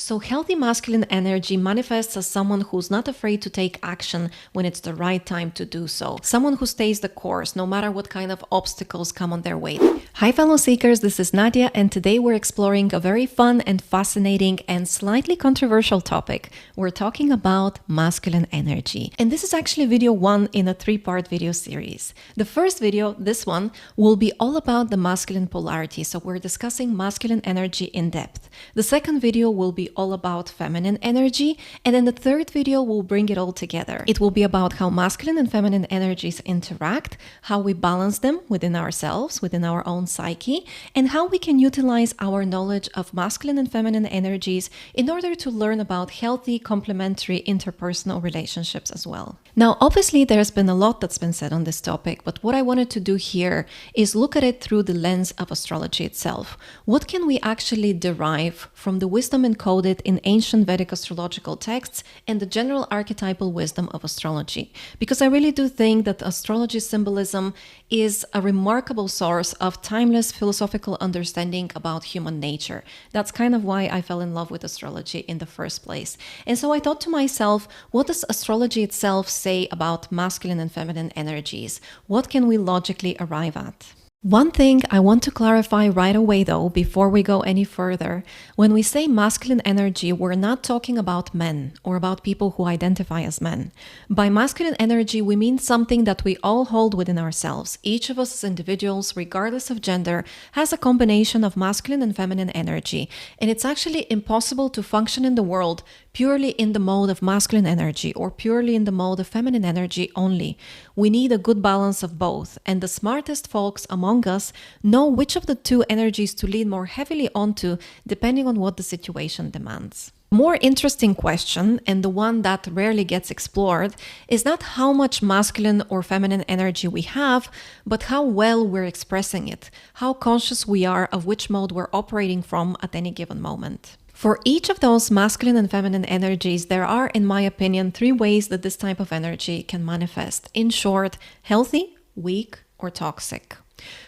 So healthy masculine energy manifests as someone who's not afraid to take action when it's the right time to do so. Someone who stays the course no matter what kind of obstacles come on their way. Hi fellow seekers, this is Nadia, and today we're exploring a very fun and fascinating and slightly controversial topic. We're talking about masculine energy. And this is actually video 1 in a 3-part video series. The first video, this one, will be all about the masculine polarity. So we're discussing masculine energy in depth. The second video will be all about feminine energy. And then the third video will bring it all together. It will be about how masculine and feminine energies interact, how we balance them within ourselves, within our own psyche, and how we can utilize our knowledge of masculine and feminine energies in order to learn about healthy, complementary interpersonal relationships as well. Now, obviously, there's been a lot that's been said on this topic, but what I wanted to do here is look at it through the lens of astrology itself. What can we actually derive from the wisdom encoded in ancient Vedic astrological texts and the general archetypal wisdom of astrology? Because I really do think that astrology symbolism is a remarkable source of timeless philosophical understanding about human nature. That's kind of why I fell in love with astrology in the first place. And so I thought to myself, what does astrology itself say about masculine and feminine energies? What can we logically arrive at? One thing I want to clarify right away though, before we go any further, when we say masculine energy, we're not talking about men or about people who identify as men. By masculine energy, we mean something that we all hold within ourselves. Each of us as individuals, regardless of gender, has a combination of masculine and feminine energy. And it's actually impossible to function in the world purely in the mode of masculine energy or purely in the mode of feminine energy only. We need a good balance of both, and the smartest folks among us know which of the two energies to lean more heavily onto depending on what the situation demands. More interesting question, and the one that rarely gets explored, is not how much masculine or feminine energy we have, but how well we're expressing it, how conscious we are of which mode we're operating from at any given moment. For each of those masculine and feminine energies, there are, in my opinion, 3 ways that this type of energy can manifest. In short, healthy, weak, or toxic.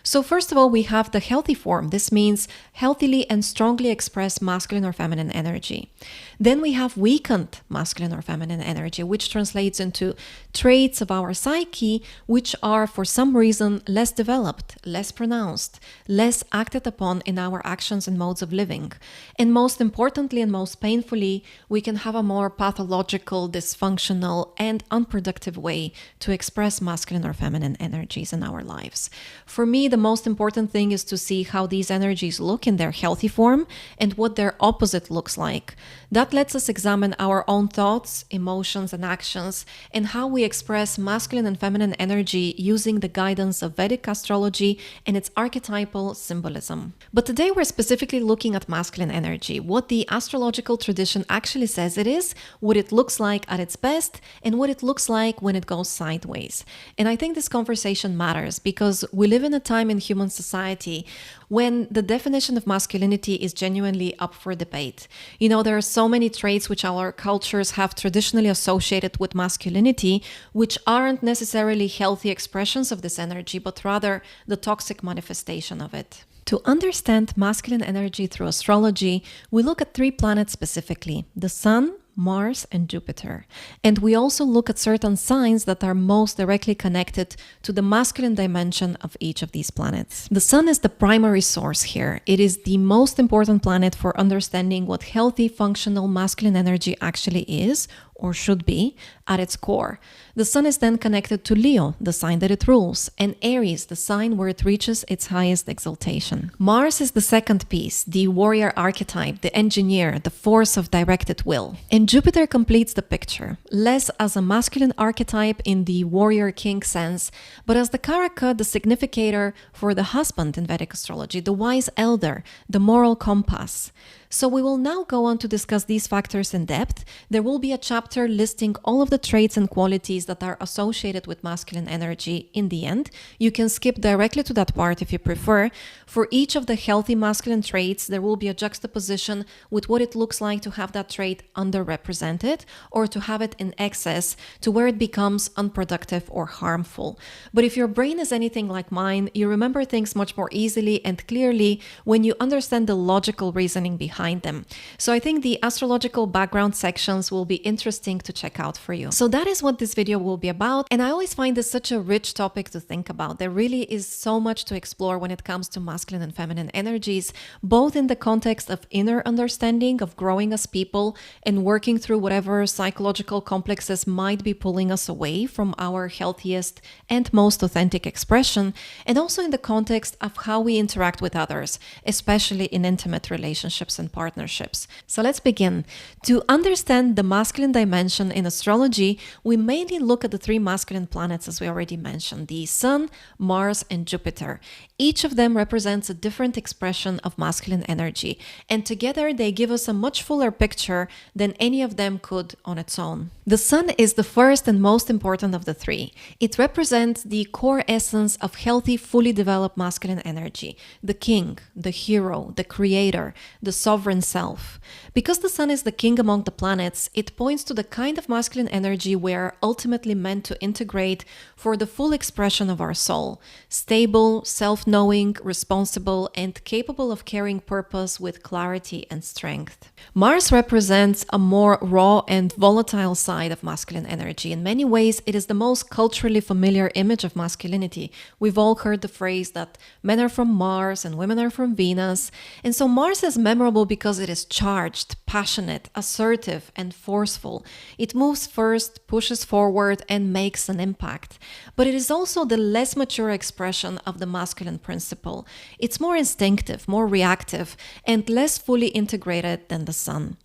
So first of all, we have the healthy form. This means healthily and strongly expressed masculine or feminine energy. Then we have weakened masculine or feminine energy, which translates into traits of our psyche, which are for some reason less developed, less pronounced, less acted upon in our actions and modes of living. And most importantly and most painfully, we can have a more pathological, dysfunctional, and unproductive way to express masculine or feminine energies in our lives. For me, the most important thing is to see how these energies look in their healthy form and what their opposite looks like. That lets us examine our own thoughts, emotions, and actions, and how we express masculine and feminine energy using the guidance of Vedic astrology and its archetypal symbolism. But today we're specifically looking at masculine energy, what the astrological tradition actually says it is, what it looks like at its best, and what it looks like when it goes sideways. And I think this conversation matters because we live in a time in human society when the definition of masculinity is genuinely up for debate. You know, there are so many traits which our cultures have traditionally associated with masculinity, which aren't necessarily healthy expressions of this energy, but rather the toxic manifestation of it. To understand masculine energy through astrology, we look at 3 planets specifically: the Sun, Mars, and Jupiter. And we also look at certain signs that are most directly connected to the masculine dimension of each of these planets. The Sun is the primary source here. It is the most important planet for understanding what healthy, functional masculine energy actually is, or should be, at its core. The Sun is then connected to Leo, the sign that it rules, and Aries, the sign where it reaches its highest exaltation. Mars is the second piece, the warrior archetype, the engineer, the force of directed will. And Jupiter completes the picture, less as a masculine archetype in the warrior king sense, but as the karaka, the significator for the husband in Vedic astrology, the wise elder, the moral compass. So we will now go on to discuss these factors in depth. There will be a chapter listing all of the traits and qualities that are associated with masculine energy in the end. You can skip directly to that part if you prefer. For each of the healthy masculine traits, there will be a juxtaposition with what it looks like to have that trait underrepresented or to have it in excess to where it becomes unproductive or harmful. But if your brain is anything like mine, you remember things much more easily and clearly when you understand the logical reasoning behind behind them. So I think the astrological background sections will be interesting to check out for you. So that is what this video will be about. And I always find this such a rich topic to think about. There really is so much to explore when it comes to masculine and feminine energies, both in the context of inner understanding of growing as people and working through whatever psychological complexes might be pulling us away from our healthiest and most authentic expression, and also in the context of how we interact with others, especially in intimate relationships and partnerships. So let's begin. To understand the masculine dimension in astrology, we mainly look at the three masculine planets, as we already mentioned, the Sun, Mars, and Jupiter. Each of them represents a different expression of masculine energy, and together they give us a much fuller picture than any of them could on its own. The Sun is the first and most important of the three. It represents the core essence of healthy, fully developed masculine energy, the king, the hero, the creator, the sovereign self. Because the Sun is the king among the planets, it points to the kind of masculine energy we are ultimately meant to integrate for the full expression of our soul: stable, self-knowing, responsible, and capable of carrying purpose with clarity and strength. Mars represents a more raw and volatile side of masculine energy. In many ways, it is the most culturally familiar image of masculinity. We've all heard the phrase that men are from Mars and women are from Venus. And so Mars is memorable because it is charged, passionate, assertive, and forceful. It moves first, pushes forward, and makes an impact. But it is also the less mature expression of the masculine principle. It's more instinctive, more reactive, and less fully integrated than the Sun.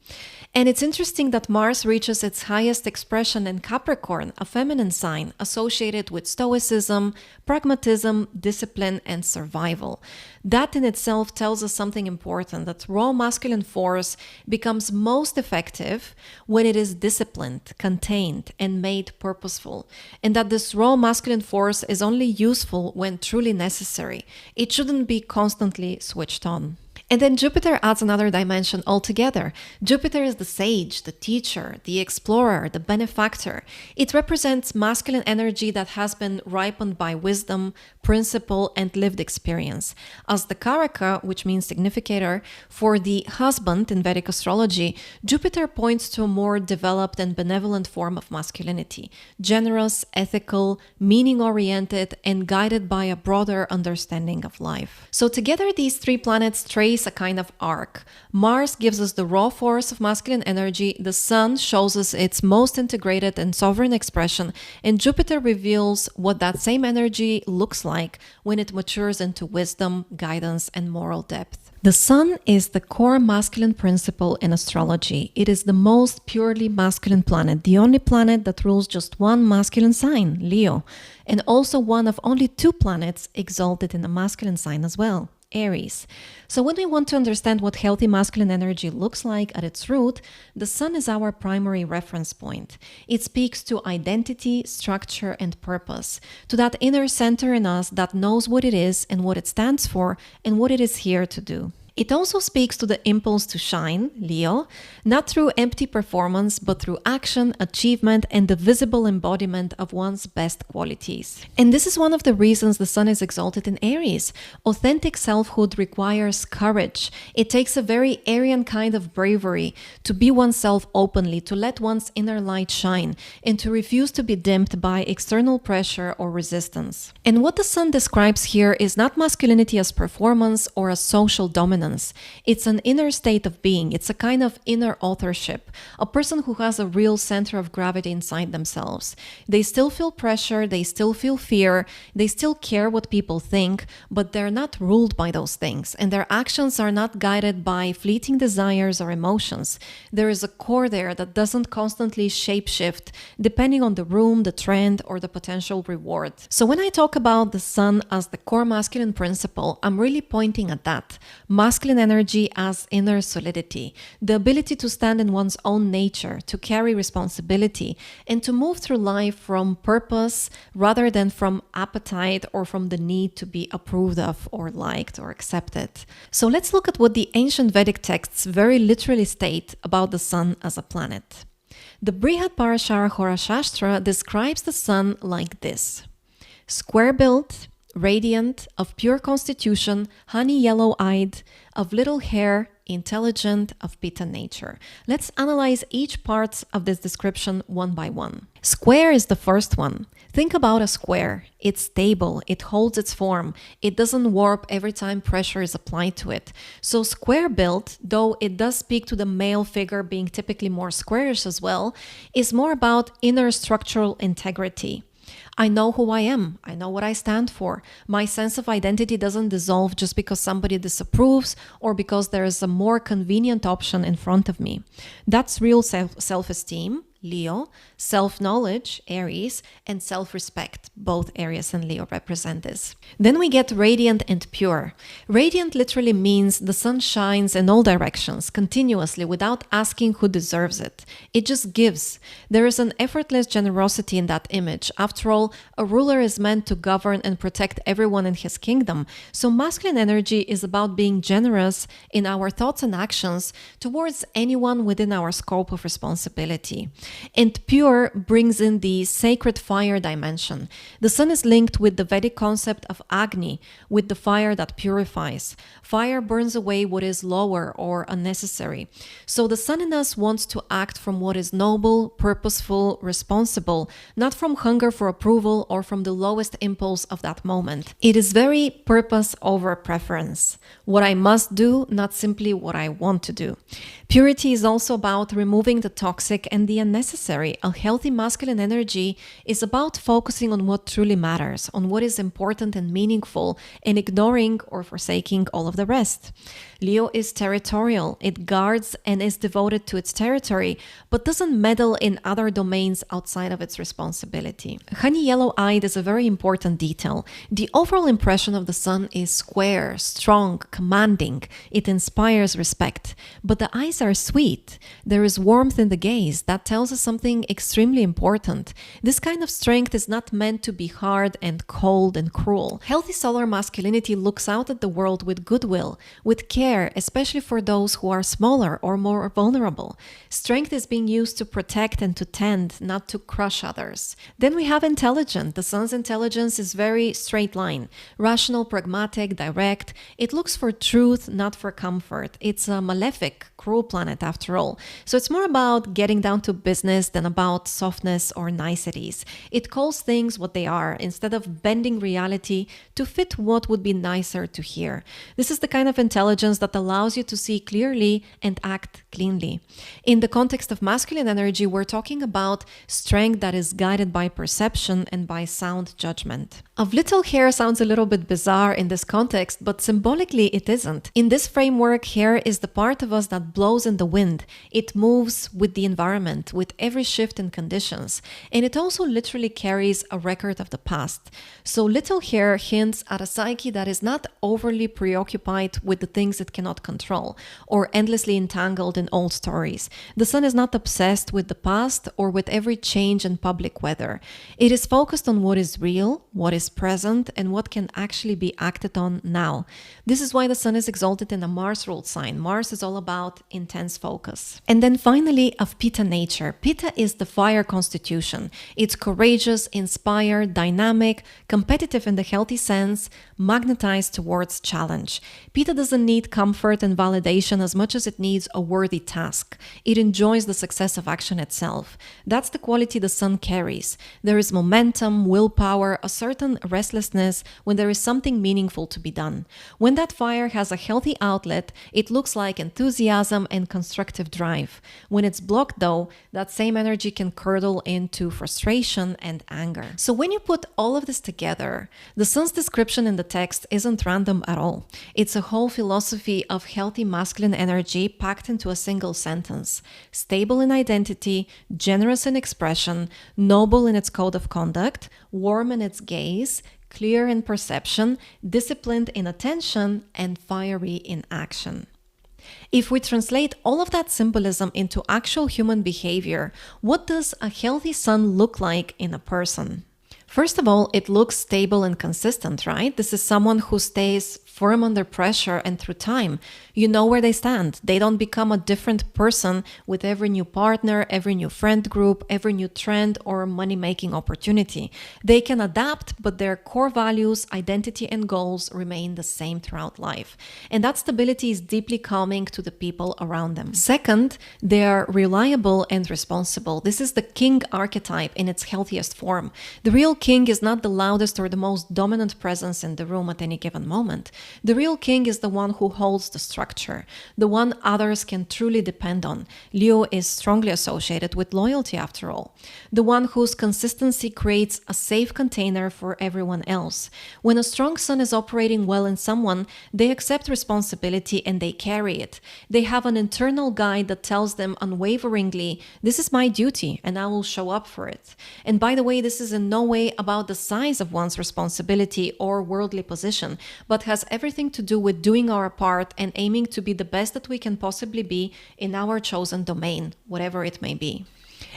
And it's interesting that Mars reaches its highest expression in Capricorn, a feminine sign associated with stoicism, pragmatism, discipline, and survival. That in itself tells us something important, that raw masculine force becomes most effective when it is disciplined, contained, and made purposeful. And that this raw masculine force is only useful when truly necessary. It shouldn't be constantly switched on. And then Jupiter adds another dimension altogether. Jupiter is the sage, the teacher, the explorer, the benefactor. It represents masculine energy that has been ripened by wisdom, principle, and lived experience. As the Karaka, which means significator, for the husband in Vedic astrology, Jupiter points to a more developed and benevolent form of masculinity, generous, ethical, meaning-oriented, and guided by a broader understanding of life. So together, these three planets trace a kind of arc. Mars gives us the raw force of masculine energy, the Sun shows us its most integrated and sovereign expression, and Jupiter reveals what that same energy looks like when it matures into wisdom, guidance, and moral depth. The Sun is the core masculine principle in astrology. It is the most purely masculine planet, the only planet that rules just one masculine sign, Leo, and also one of only two planets exalted in a masculine sign as well, Aries. So when we want to understand what healthy masculine energy looks like at its root, the Sun is our primary reference point. It speaks to identity, structure, and purpose, to that inner center in us that knows what it is and what it stands for and what it is here to do. It also speaks to the impulse to shine, Leo, not through empty performance, but through action, achievement, and the visible embodiment of one's best qualities. And this is one of the reasons the Sun is exalted in Aries. Authentic selfhood requires courage. It takes a very Aryan kind of bravery to be oneself openly, to let one's inner light shine, and to refuse to be dimmed by external pressure or resistance. And what the Sun describes here is not masculinity as performance or as social dominance. It's an inner state of being. It's a kind of inner authorship, a person who has a real center of gravity inside themselves. They still feel pressure, they still feel fear, they still care what people think, but they're not ruled by those things, and their actions are not guided by fleeting desires or emotions. There is a core there that doesn't constantly shapeshift depending on the room, the trend, or the potential reward. So when I talk about the Sun as the core masculine principle, I'm really pointing at that. Masculine energy as inner solidity, the ability to stand in one's own nature, to carry responsibility, and to move through life from purpose rather than from appetite or from the need to be approved of or liked or accepted. So let's look at what the ancient Vedic texts very literally state about the Sun as a planet. The Brihad Parashara Horashastra describes the Sun like this: square-built, radiant, of pure constitution, honey yellow-eyed, of little hair, intelligent, of Pitta nature. Let's analyze each part of this description one by one. Square is the first one. Think about a square. It's stable, it holds its form, it doesn't warp every time pressure is applied to it. So square built, though it does speak to the male figure being typically more squarish as well, is more about inner structural integrity. I know who I am. I know what I stand for. My sense of identity doesn't dissolve just because somebody disapproves or because there is a more convenient option in front of me. That's real self-esteem, Leo, self-knowledge, Aries, and self-respect, both Aries and Leo represent this. Then we get radiant and pure. Radiant literally means the sun shines in all directions, continuously, without asking who deserves it. It just gives. There is an effortless generosity in that image. After all, a ruler is meant to govern and protect everyone in his kingdom. So masculine energy is about being generous in our thoughts and actions towards anyone within our scope of responsibility. And pure brings in the sacred fire dimension. The sun is linked with the Vedic concept of Agni, with the fire that purifies. Fire burns away what is lower or unnecessary. So the sun in us wants to act from what is noble, purposeful, responsible, not from hunger for approval or from the lowest impulse of that moment. It is very purpose over preference. What I must do, not simply what I want to do. Purity is also about removing the toxic and the unnecessary. A healthy masculine energy is about focusing on what truly matters, on what is important and meaningful, and ignoring or forsaking all of the rest. Leo is territorial. It guards and is devoted to its territory, but doesn't meddle in other domains outside of its responsibility. Honey yellow-eyed is a very important detail. The overall impression of the sun is square, strong, commanding. It inspires respect. But the eyes are sweet. There is warmth in the gaze. That tells us something extremely important. This kind of strength is not meant to be hard and cold and cruel. Healthy solar masculinity looks out at the world with goodwill, with care, especially for those who are smaller or more vulnerable. Strength is being used to protect and to tend, not to crush others. Then we have intelligent. The sun's intelligence is very straight line, rational, pragmatic, direct. It looks for truth, not for comfort. It's a malefic, cruel planet after all. So it's more about getting down to business than about softness or niceties. It calls things what they are instead of bending reality to fit what would be nicer to hear. This is the kind of intelligence that allows you to see clearly and act cleanly. In the context of masculine energy, we're talking about strength that is guided by perception and by sound judgment. Of little hair sounds a little bit bizarre in this context, but symbolically it isn't. In this framework, hair is the part of us that blows in the wind. It moves with the environment, with every shift in conditions. And it also literally carries a record of the past. So little hair hints at a psyche that is not overly preoccupied with the things it cannot control, or endlessly entangled in old stories. The sun is not obsessed with the past or with every change in public weather. It is focused on what is real, what is present, and what can actually be acted on now. This is why the sun is exalted in a Mars-ruled sign. Mars is all about intense focus. And then finally, of Pitta nature. Pitta is the fire constitution. It's courageous, inspired, dynamic, competitive in the healthy sense, magnetized towards challenge. Pitta doesn't need comfort and validation as much as it needs a worthy task. It enjoys the success of action itself. That's the quality the sun carries. There is momentum, willpower, a certain restlessness when there is something meaningful to be done. When that fire has a healthy outlet, it looks like enthusiasm and constructive drive. When it's blocked though, that same energy can curdle into frustration and anger. So when you put all of this together, the sun's description in the text isn't random at all. It's a whole philosophy of healthy masculine energy packed into a single sentence. Stable in identity, generous in expression, noble in its code of conduct, warm in its gaze, clear in perception, disciplined in attention, and fiery in action. If we translate all of that symbolism into actual human behavior, what does a healthy sun look like in a person? First of all, it looks stable and consistent, right? This is someone who stays firm under pressure and through time. You know where they stand. They don't become a different person with every new partner, every new friend group, every new trend or money-making opportunity. They can adapt, but their core values, identity, and goals remain the same throughout life. And that stability is deeply calming to the people around them. Second, they are reliable and responsible. This is the king archetype in its healthiest form. The real king is not the loudest or the most dominant presence in the room at any given moment. The real king is the one who holds the structure, the one others can truly depend on. Leo is strongly associated with loyalty, after all. The one whose consistency creates a safe container for everyone else. When a strong sun is operating well in someone, they accept responsibility and they carry it. They have an internal guide that tells them unwaveringly, this is my duty and I will show up for it. And by the way, this is in no way about the size of one's responsibility or worldly position, but has everything to do with doing our part and aiming to be the best that we can possibly be in our chosen domain, whatever it may be.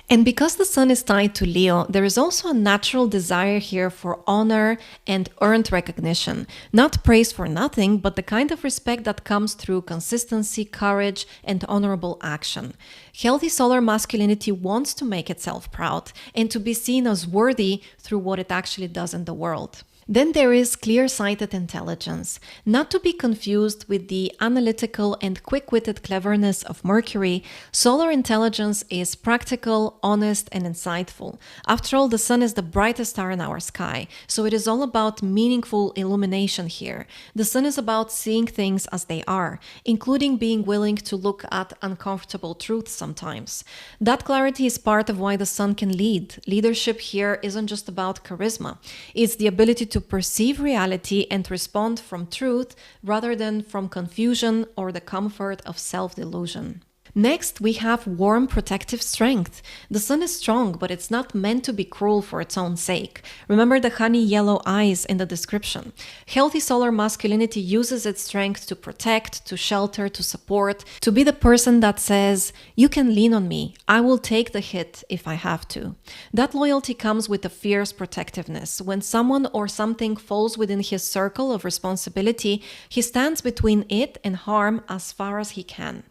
And because the sun is tied to Leo, there is also a natural desire here for honor and earned recognition. Not praise for nothing, but the kind of respect that comes through consistency, courage, and honorable action. Healthy solar masculinity wants to make itself proud and to be seen as worthy through what it actually does in the world. Then there is clear-sighted intelligence, not to be confused with the analytical and quick-witted cleverness of Mercury. Solar intelligence is practical, honest, and insightful. After all, the sun is the brightest star in our sky, so it is all about meaningful illumination here. The sun is about seeing things as they are, including being willing to look at uncomfortable truths sometimes. That clarity is part of why the sun can lead. Leadership here isn't just about charisma. It's the ability to perceive reality and respond from truth rather than from confusion or the comfort of self-delusion. Next, we have warm protective strength. The sun is strong, but it's not meant to be cruel for its own sake. Remember the honey yellow eyes in the description. Healthy solar masculinity uses its strength to protect, to shelter, to support, to be the person that says, you can lean on me, I will take the hit if I have to. That loyalty comes with a fierce protectiveness. When someone or something falls within his circle of responsibility, he stands between it and harm as far as he can.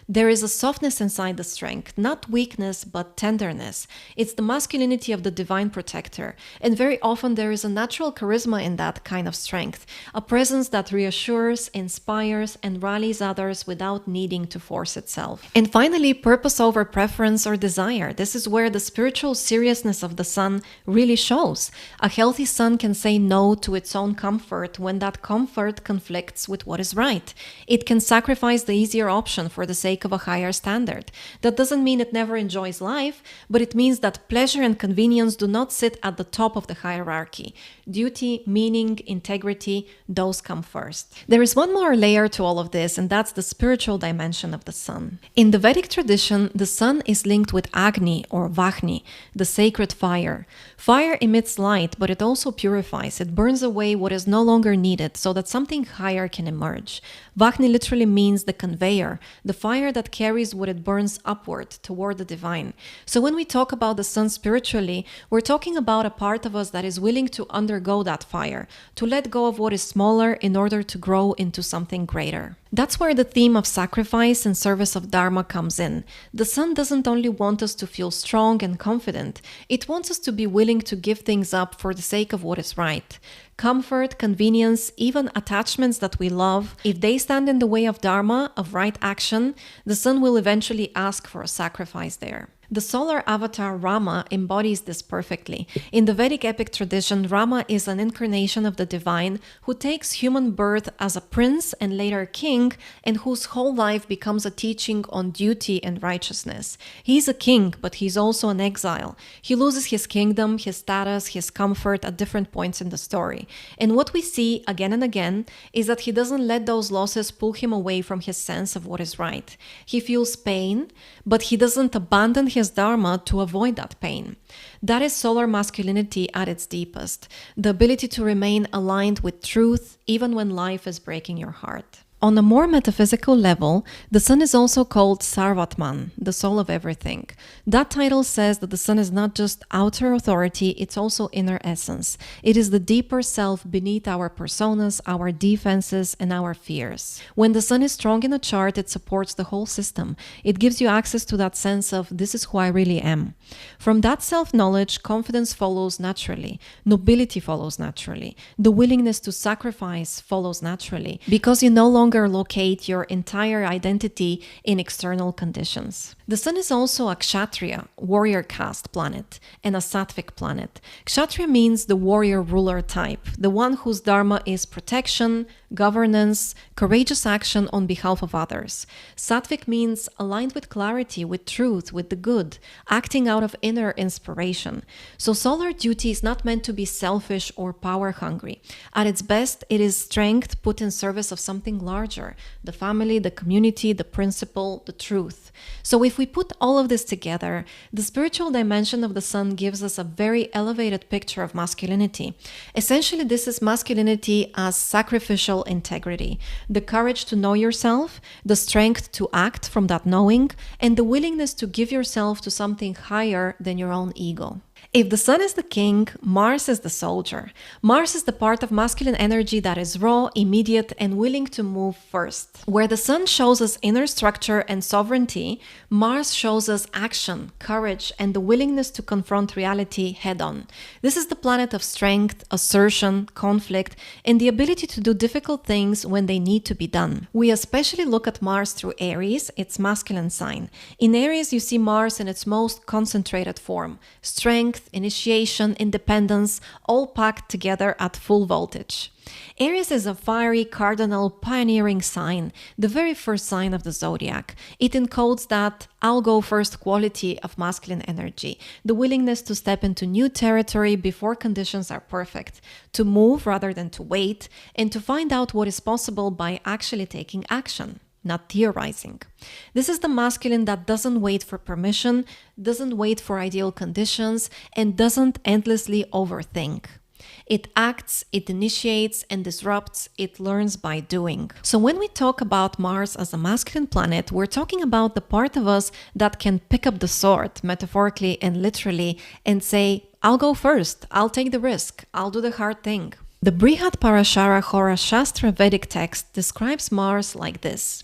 There is a softness inside the strength, not weakness, but tenderness. It's the masculinity of the divine protector. And very often there is a natural charisma in that kind of strength, a presence that reassures, inspires, and rallies others without needing to force itself. And finally, purpose over preference or desire. This is where the spiritual seriousness of the sun really shows. A healthy sun can say no to its own comfort when that comfort conflicts with what is right. It can sacrifice the easier option for the sake of a higher standard. That doesn't mean it never enjoys life, but it means that pleasure and convenience do not sit at the top of the hierarchy. Duty, meaning, integrity, those come first. There is one more layer to all of this, and that's the spiritual dimension of the sun. In the Vedic tradition, the sun is linked with Agni or Vahni, the sacred fire. Fire emits light, but it also purifies. It burns away what is no longer needed so that something higher can emerge. Vahni literally means the conveyor, the fire that carries what it burns upward toward the divine. So when we talk about the sun spiritually, we're talking about a part of us that is willing to undergo that fire, to let go of what is smaller in order to grow into something greater. That's where the theme of sacrifice and service of Dharma comes in. The sun doesn't only want us to feel strong and confident, it wants us to be willing to give things up for the sake of what is right. Comfort, convenience, even attachments that we love, if they stand in the way of Dharma, of right action, the sun will eventually ask for a sacrifice there. The solar avatar Rama embodies this perfectly. In the Vedic epic tradition, Rama is an incarnation of the divine who takes human birth as a prince and later king, and whose whole life becomes a teaching on duty and righteousness. He's a king, but he's also an exile. He loses his kingdom, his status, his comfort at different points in the story. And what we see again and again is that he doesn't let those losses pull him away from his sense of what is right. He feels pain, but he doesn't abandon his dharma to avoid that pain. That is solar masculinity at its deepest, the ability to remain aligned with truth even when life is breaking your heart. On a more metaphysical level, the sun is also called Sarvatman, the soul of everything. That title says that the sun is not just outer authority, it's also inner essence. It is the deeper self beneath our personas, our defenses, and our fears. When the sun is strong in a chart, it supports the whole system. It gives you access to that sense of, this is who I really am. From that self-knowledge, confidence follows naturally. Nobility follows naturally. The willingness to sacrifice follows naturally, because you no longer locate your entire identity in external conditions. The sun is also a Kshatriya, warrior caste planet, and a Sattvic planet. Kshatriya means the warrior ruler type, the one whose dharma is protection, governance, courageous action on behalf of others. Sattvic means aligned with clarity, with truth, with the good, acting out of inner inspiration. So solar duty is not meant to be selfish or power hungry. At its best, it is strength put in service of something larger, the family, the community, the principle, the truth. So if we put all of this together, the spiritual dimension of the sun gives us a very elevated picture of masculinity. Essentially, this is masculinity as sacrificial integrity, the courage to know yourself, the strength to act from that knowing, and the willingness to give yourself to something higher than your own ego. If the sun is the king, Mars is the soldier. Mars is the part of masculine energy that is raw, immediate, and willing to move first. Where the sun shows us inner structure and sovereignty, Mars shows us action, courage, and the willingness to confront reality head-on. This is the planet of strength, assertion, conflict, and the ability to do difficult things when they need to be done. We especially look at Mars through Aries, its masculine sign. In Aries, you see Mars in its most concentrated form: strength, initiation, independence, all packed together at full voltage. Aries is a fiery, cardinal, pioneering sign, the very first sign of the zodiac. It encodes that I'll go first quality of masculine energy, the willingness to step into new territory before conditions are perfect, to move rather than to wait, and to find out what is possible by actually taking action, not theorizing. This is the masculine that doesn't wait for permission, doesn't wait for ideal conditions, and doesn't endlessly overthink. It acts, it initiates and disrupts, it learns by doing. So when we talk about Mars as a masculine planet, we're talking about the part of us that can pick up the sword, metaphorically and literally, and say, I'll go first, I'll take the risk, I'll do the hard thing. The Brihad Parashara Hora Shastra Vedic text describes Mars like this: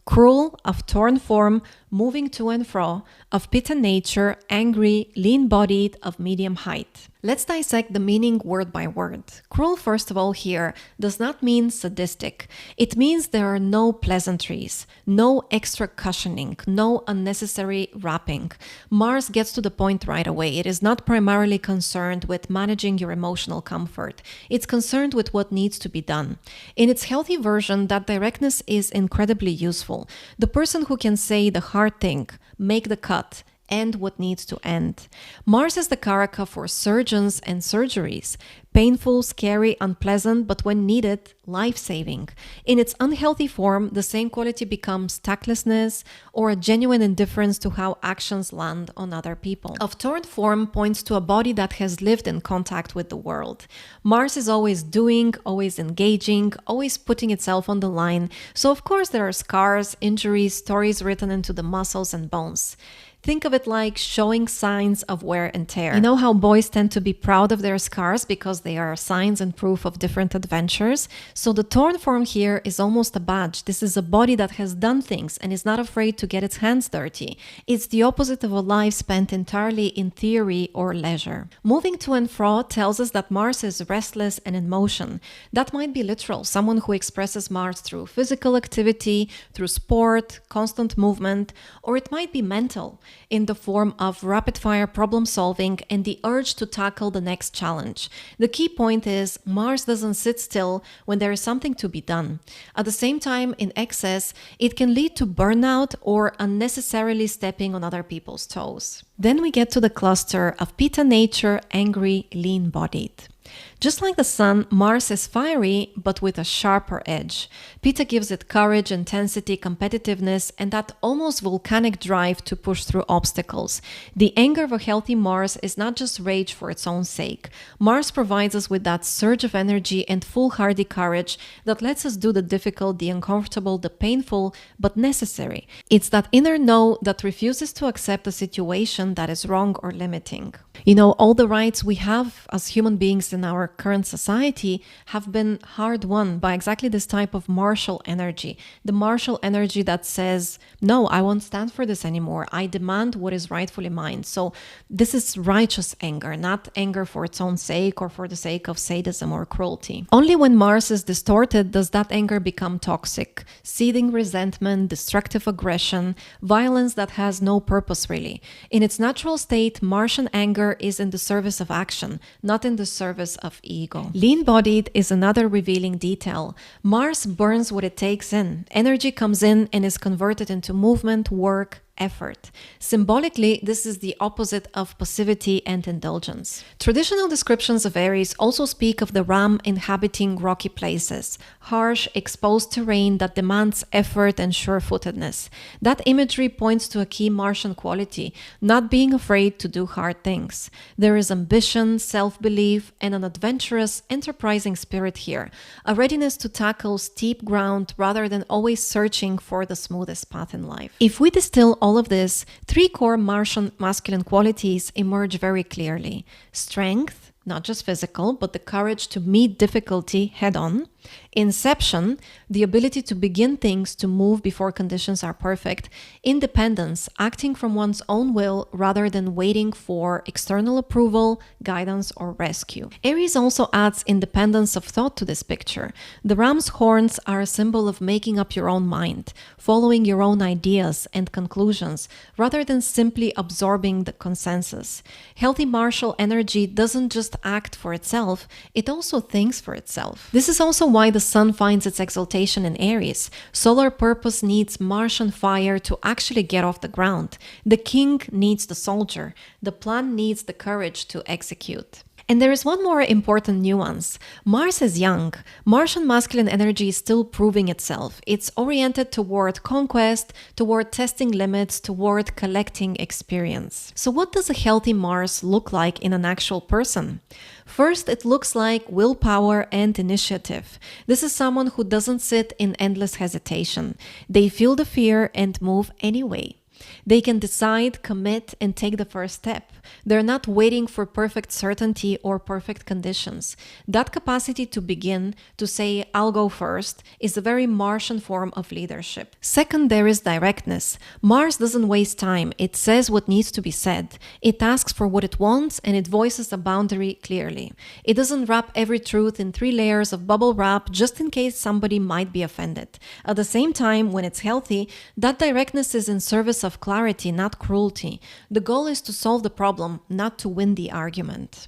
cruel, of torn form, moving to and fro, of Pitta nature, angry, lean-bodied, of medium height. Let's dissect the meaning word by word. Cruel, first of all, here does not mean sadistic. It means there are no pleasantries, no extra cushioning, no unnecessary wrapping. Mars gets to the point right away. It is not primarily concerned with managing your emotional comfort. It's concerned with what needs to be done. In its healthy version, that directness is incredibly useful. The person who can say the hard thing, make the cut, end what needs to end. Mars is the karaka for surgeons and surgeries. Painful, scary, unpleasant, but when needed, life-saving. In its unhealthy form, the same quality becomes tactlessness or a genuine indifference to how actions land on other people. Of torn form points to a body that has lived in contact with the world. Mars is always doing, always engaging, always putting itself on the line. So of course there are scars, injuries, stories written into the muscles and bones. Think of it like showing signs of wear and tear. You know how boys tend to be proud of their scars because they are signs and proof of different adventures? So the torn form here is almost a badge. This is a body that has done things and is not afraid to get its hands dirty. It's the opposite of a life spent entirely in theory or leisure. Moving to and fro tells us that Mars is restless and in motion. That might be literal, someone who expresses Mars through physical activity, through sport, constant movement, or it might be mental, in the form of rapid-fire problem-solving and the urge to tackle the next challenge. The key point is Mars doesn't sit still when there is something to be done. At the same time, in excess, it can lead to burnout or unnecessarily stepping on other people's toes. Then we get to the cluster of Pitta nature, angry, lean-bodied. Just like the sun, Mars is fiery, but with a sharper edge. Pitta gives it courage, intensity, competitiveness, and that almost volcanic drive to push through obstacles. The anger of a healthy Mars is not just rage for its own sake. Mars provides us with that surge of energy and foolhardy courage that lets us do the difficult, the uncomfortable, the painful, but necessary. It's that inner no that refuses to accept a situation that is wrong or limiting. You know, all the rights we have as human beings in our current society have been hard won by exactly this type of martial energy. The martial energy that says, no, I won't stand for this anymore. I demand what is rightfully mine. So this is righteous anger, not anger for its own sake or for the sake of sadism or cruelty. Only when Mars is distorted does that anger become toxic, seething resentment, destructive aggression, violence that has no purpose really. In its natural state, Martian anger is in the service of action, not in the service of ego. Lean-bodied is another revealing detail. Mars burns what it takes in. Energy comes in and is converted into movement, work, effort. Symbolically, this is the opposite of passivity and indulgence. Traditional descriptions of Aries also speak of the ram inhabiting rocky places, harsh, exposed terrain that demands effort and sure-footedness. That imagery points to a key Martian quality, not being afraid to do hard things. There is ambition, self-belief, and an adventurous, enterprising spirit here, a readiness to tackle steep ground rather than always searching for the smoothest path in life. If we distill all of this, three core Martian masculine qualities emerge very clearly. Strength, not just physical, but the courage to meet difficulty head on. Inception, the ability to begin things, to move before conditions are perfect. Independence, acting from one's own will rather than waiting for external approval, guidance, or rescue. Aries also adds independence of thought to this picture. The ram's horns are a symbol of making up your own mind, following your own ideas and conclusions, rather than simply absorbing the consensus. Healthy martial energy doesn't just act for itself, it also thinks for itself. This is also why the sun finds its exaltation in Aries. Solar purpose needs Martian fire to actually get off the ground. The king needs the soldier. The plan needs the courage to execute. And there is one more important nuance. Mars is young. Martian masculine energy is still proving itself. It's oriented toward conquest, toward testing limits, toward collecting experience. So what does a healthy Mars look like in an actual person? First, it looks like willpower and initiative. This is someone who doesn't sit in endless hesitation. They feel the fear and move anyway. They can decide, commit, and take the first step. They're not waiting for perfect certainty or perfect conditions. That capacity to begin, to say, I'll go first, is a very Martian form of leadership. Second, there is directness. Mars doesn't waste time. It says what needs to be said. It asks for what it wants, and it voices a boundary clearly. It doesn't wrap every truth in 3 layers of bubble wrap just in case somebody might be offended. At the same time, when it's healthy, that directness is in service of clarity, not cruelty. The goal is to solve the problem, not to win the argument.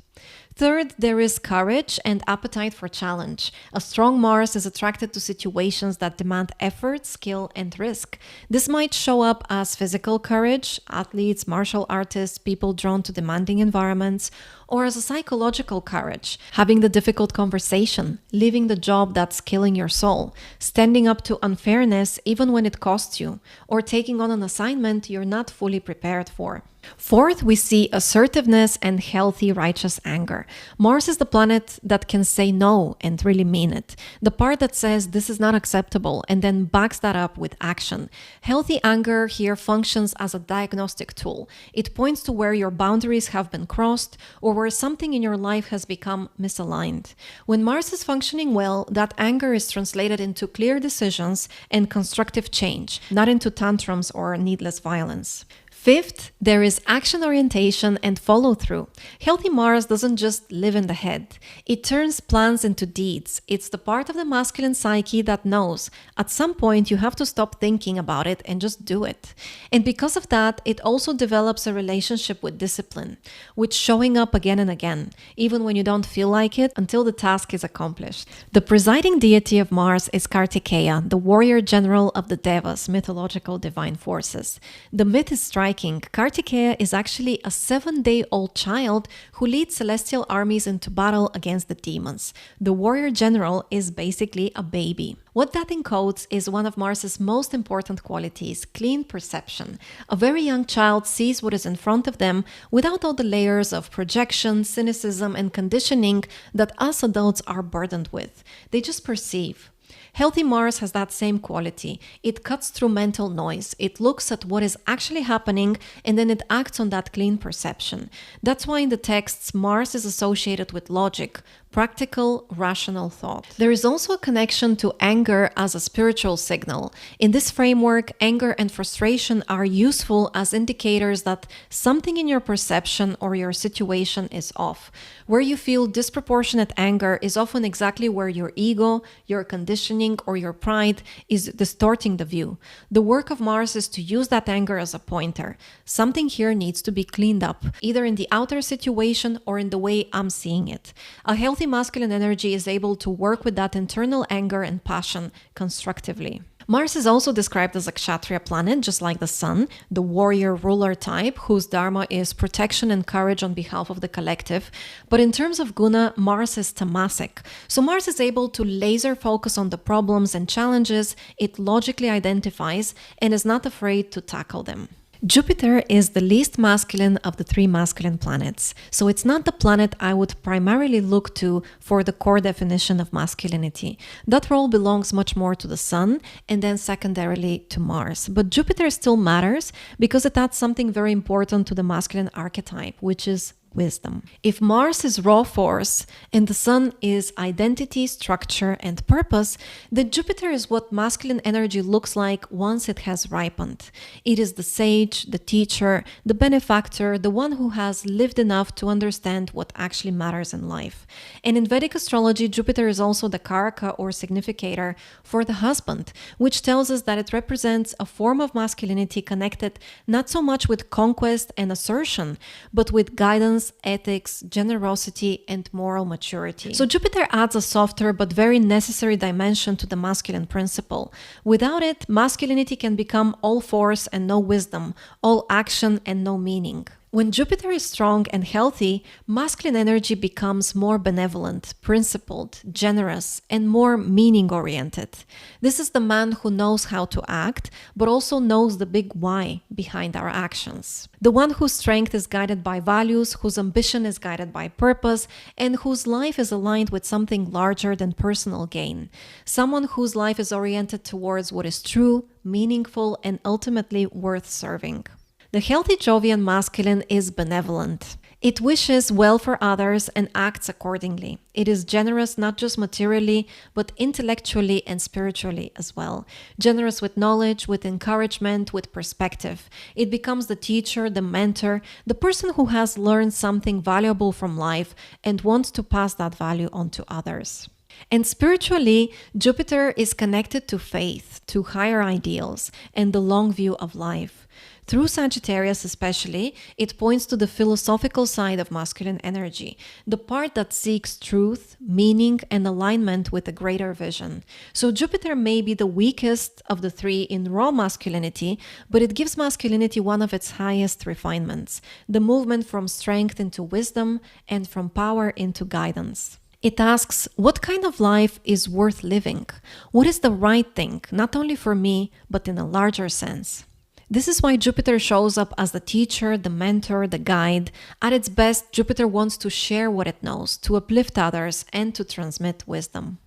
Third, there is courage and appetite for challenge. A strong Mars is attracted to situations that demand effort, skill, and risk. This might show up as physical courage, athletes, martial artists, people drawn to demanding environments, or as a psychological courage, having the difficult conversation, leaving the job that's killing your soul, standing up to unfairness even when it costs you, or taking on an assignment you're not fully prepared for. Fourth, we see assertiveness and healthy, righteous anger. Mars is the planet that can say no and really mean it. The part that says this is not acceptable and then backs that up with action. Healthy anger here functions as a diagnostic tool. It points to where your boundaries have been crossed or where something in your life has become misaligned. When Mars is functioning well, that anger is translated into clear decisions and constructive change, not into tantrums or needless violence. Fifth, there is action orientation and follow-through. Healthy Mars doesn't just live in the head. It turns plans into deeds. It's the part of the masculine psyche that knows at some point you have to stop thinking about it and just do it. And because of that, it also develops a relationship with discipline, with showing up again and again, even when you don't feel like it, until the task is accomplished. The presiding deity of Mars is Kartikeya, the warrior general of the Devas, mythological divine forces. The myth is striking. striking. Kartikeya is actually a 7-day-old child who leads celestial armies into battle against the demons. The warrior general is basically a baby. What that encodes is one of Mars's most important qualities, clean perception. A very young child sees what is in front of them without all the layers of projection, cynicism, and conditioning that us adults are burdened with. They just perceive. Healthy Mars has that same quality. It cuts through mental noise. It looks at what is actually happening and then it acts on that clean perception. That's why in the texts, Mars is associated with logic, practical, rational thought. There is also a connection to anger as a spiritual signal. In this framework, anger and frustration are useful as indicators that something in your perception or your situation is off. Where you feel disproportionate anger is often exactly where your ego, your conditioning, or your pride is distorting the view. The work of Mars is to use that anger as a pointer. Something here needs to be cleaned up, either in the outer situation or in the way I'm seeing it. A healthy masculine energy is able to work with that internal anger and passion constructively. Mars is also described as a Kshatriya planet, just like the Sun, the warrior ruler type, whose dharma is protection and courage on behalf of the collective. But in terms of guna, Mars is tamasic. So Mars is able to laser focus on the problems and challenges it logically identifies and is not afraid to tackle them. Jupiter is the least masculine of the 3 masculine planets, so it's not the planet I would primarily look to for the core definition of masculinity. That role belongs much more to the Sun and then secondarily to Mars. But Jupiter still matters because it adds something very important to the masculine archetype, which is wisdom. If Mars is raw force and the Sun is identity, structure, and purpose, then Jupiter is what masculine energy looks like once it has ripened. It is the sage, the teacher, the benefactor, the one who has lived enough to understand what actually matters in life. And in Vedic astrology, Jupiter is also the karaka or significator for the husband, which tells us that it represents a form of masculinity connected not so much with conquest and assertion, but with guidance, ethics, generosity, and moral maturity. So Jupiter adds a softer but very necessary dimension to the masculine principle. Without it, masculinity can become all force and no wisdom, all action and no meaning. When Jupiter is strong and healthy, masculine energy becomes more benevolent, principled, generous, and more meaning-oriented. This is the man who knows how to act, but also knows the big why behind our actions. The one whose strength is guided by values, whose ambition is guided by purpose, and whose life is aligned with something larger than personal gain. Someone whose life is oriented towards what is true, meaningful, and ultimately worth serving. The healthy Jovian masculine is benevolent. It wishes well for others and acts accordingly. It is generous not just materially, but intellectually and spiritually as well. Generous with knowledge, with encouragement, with perspective. It becomes the teacher, the mentor, the person who has learned something valuable from life and wants to pass that value on to others. And spiritually, Jupiter is connected to faith, to higher ideals, and the long view of life. Through Sagittarius especially, it points to the philosophical side of masculine energy, the part that seeks truth, meaning, and alignment with a greater vision. So Jupiter may be the weakest of the 3 in raw masculinity, but it gives masculinity one of its highest refinements, the movement from strength into wisdom and from power into guidance. It asks, what kind of life is worth living? What is the right thing, not only for me, but in a larger sense? This is why Jupiter shows up as the teacher, the mentor, the guide. At its best, Jupiter wants to share what it knows, to uplift others, and to transmit wisdom.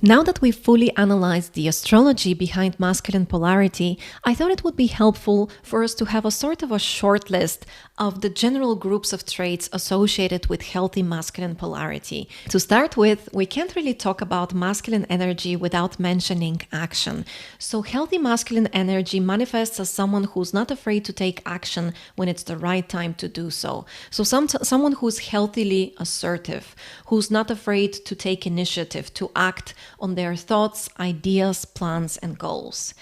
Now that we've fully analyzed the astrology behind masculine polarity, I thought it would be helpful for us to have a sort of a short list of the general groups of traits associated with healthy masculine polarity. To start with, we can't really talk about masculine energy without mentioning action. So healthy masculine energy manifests as someone who's not afraid to take action when it's the right time to do so. So someone who's healthily assertive, who's not afraid to take initiative, to act on their thoughts, ideas, plans, and goals.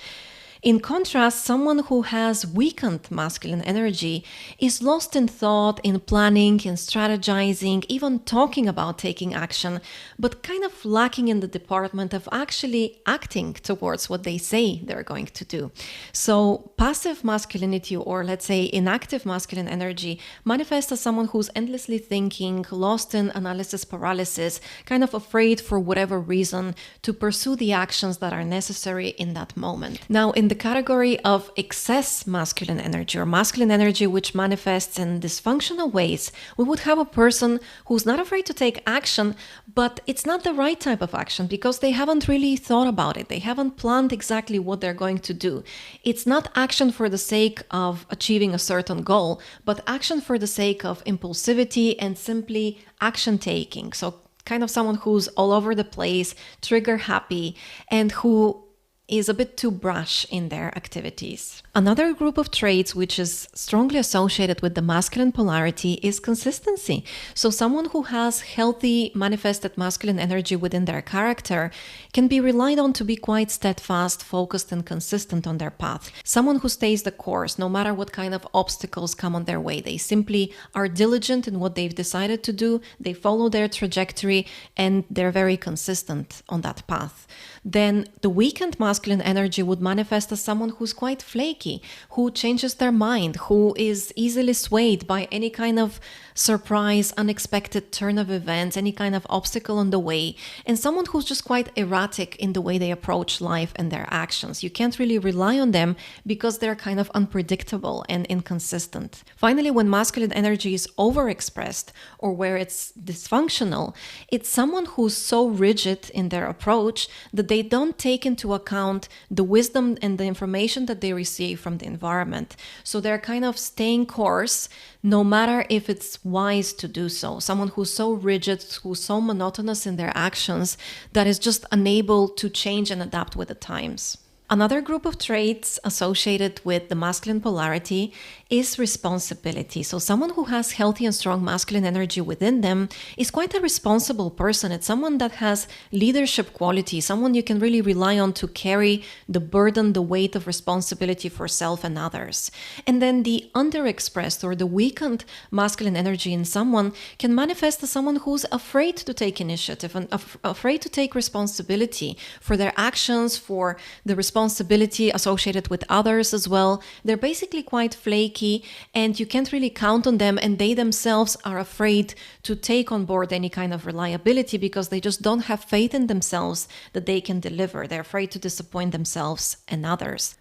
In contrast, someone who has weakened masculine energy is lost in thought, in planning, in strategizing, even talking about taking action, but kind of lacking in the department of actually acting towards what they say they're going to do. So passive masculinity, or let's say inactive masculine energy, manifests as someone who's endlessly thinking, lost in analysis paralysis, kind of afraid for whatever reason to pursue the actions that are necessary in that moment. Now, in the category of excess masculine energy, or masculine energy which manifests in dysfunctional ways, we would have a person who's not afraid to take action, but it's not the right type of action because they haven't really thought about it. They haven't planned exactly what they're going to do. It's not action for the sake of achieving a certain goal, but action for the sake of impulsivity and simply action taking. So kind of someone who's all over the place, trigger happy, and who is a bit too brash in their activities. Another group of traits which is strongly associated with the masculine polarity is consistency. So someone who has healthy manifested masculine energy within their character can be relied on to be quite steadfast, focused, and consistent on their path. Someone who stays the course, no matter what kind of obstacles come on their way. They simply are diligent in what they've decided to do, they follow their trajectory, and they're very consistent on that path. Then the weakened masculine energy would manifest as someone who's quite flaky, who changes their mind, who is easily swayed by any kind of surprise, unexpected turn of events, any kind of obstacle on the way, and someone who's just quite erratic in the way they approach life and their actions. You can't really rely on them because they're kind of unpredictable and inconsistent. Finally, when masculine energy is overexpressed, or where it's dysfunctional, it's someone who's so rigid in their approach that they don't take into account the wisdom and the information that they receive from the environment. So they're kind of staying course, no matter if it's wise to do so. Someone who's so rigid, who's so monotonous in their actions, that is just unable to change and adapt with the times. Another group of traits associated with the masculine polarity is responsibility. So someone who has healthy and strong masculine energy within them is quite a responsible person. It's someone that has leadership quality, someone you can really rely on to carry the burden, the weight of responsibility for self and others. And then the underexpressed, or the weakened masculine energy in someone, can manifest as someone who's afraid to take initiative and afraid to take responsibility for their actions, for the responsibility associated with others as well. They're basically quite flaky, and you can't really count on them, and they themselves are afraid to take on board any kind of reliability because they just don't have faith in themselves that they can deliver. They're afraid to disappoint themselves and others.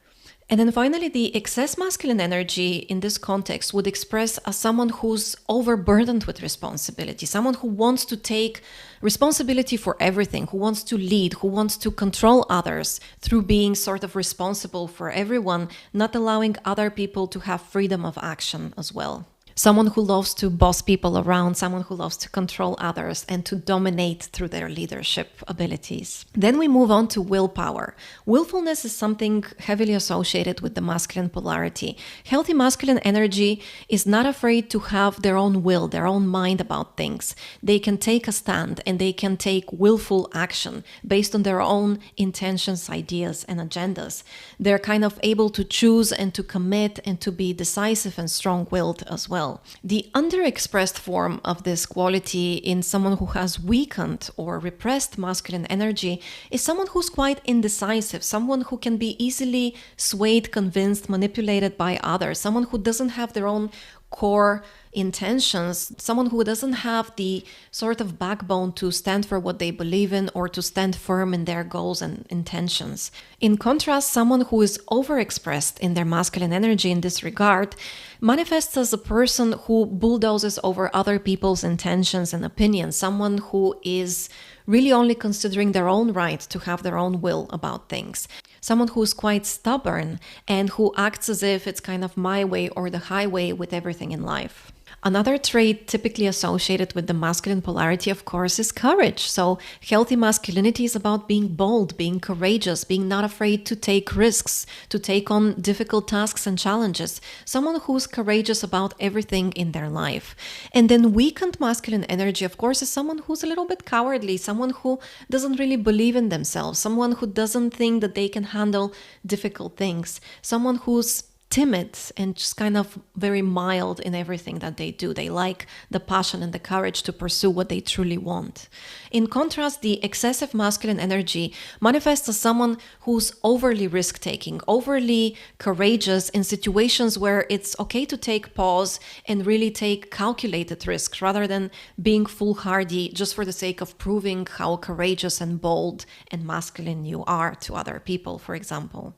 And then finally, the excess masculine energy in this context would express as someone who's overburdened with responsibility, someone who wants to take responsibility for everything, who wants to lead, who wants to control others through being sort of responsible for everyone, not allowing other people to have freedom of action as well. Someone who loves to boss people around, someone who loves to control others and to dominate through their leadership abilities. Then we move on to willpower. Willfulness is something heavily associated with the masculine polarity. Healthy masculine energy is not afraid to have their own will, their own mind about things. They can take a stand and they can take willful action based on their own intentions, ideas, and agendas. They're kind of able to choose and to commit and to be decisive and strong-willed as well. The underexpressed form of this quality in someone who has weakened or repressed masculine energy is someone who's quite indecisive, someone who can be easily swayed, convinced, manipulated by others, someone who doesn't have their own core intentions, someone who doesn't have the sort of backbone to stand for what they believe in or to stand firm in their goals and intentions. In contrast, someone who is overexpressed in their masculine energy in this regard manifests as a person who bulldozes over other people's intentions and opinions, someone who is really only considering their own right to have their own will about things. Someone who's quite stubborn and who acts as if it's kind of my way or the highway with everything in life. Another trait typically associated with the masculine polarity, of course, is courage. So, healthy masculinity is about being bold, being courageous, being not afraid to take risks, to take on difficult tasks and challenges. Someone who's courageous about everything in their life. And then weakened masculine energy, of course, is someone who's a little bit cowardly, someone who doesn't really believe in themselves, someone who doesn't think that they can handle difficult things, someone who's timid and just kind of very mild in everything that they do. They like the passion and the courage to pursue what they truly want. In contrast, the excessive masculine energy manifests as someone who's overly risk-taking, overly courageous in situations where it's okay to take pause and really take calculated risks rather than being foolhardy just for the sake of proving how courageous and bold and masculine you are to other people, for example.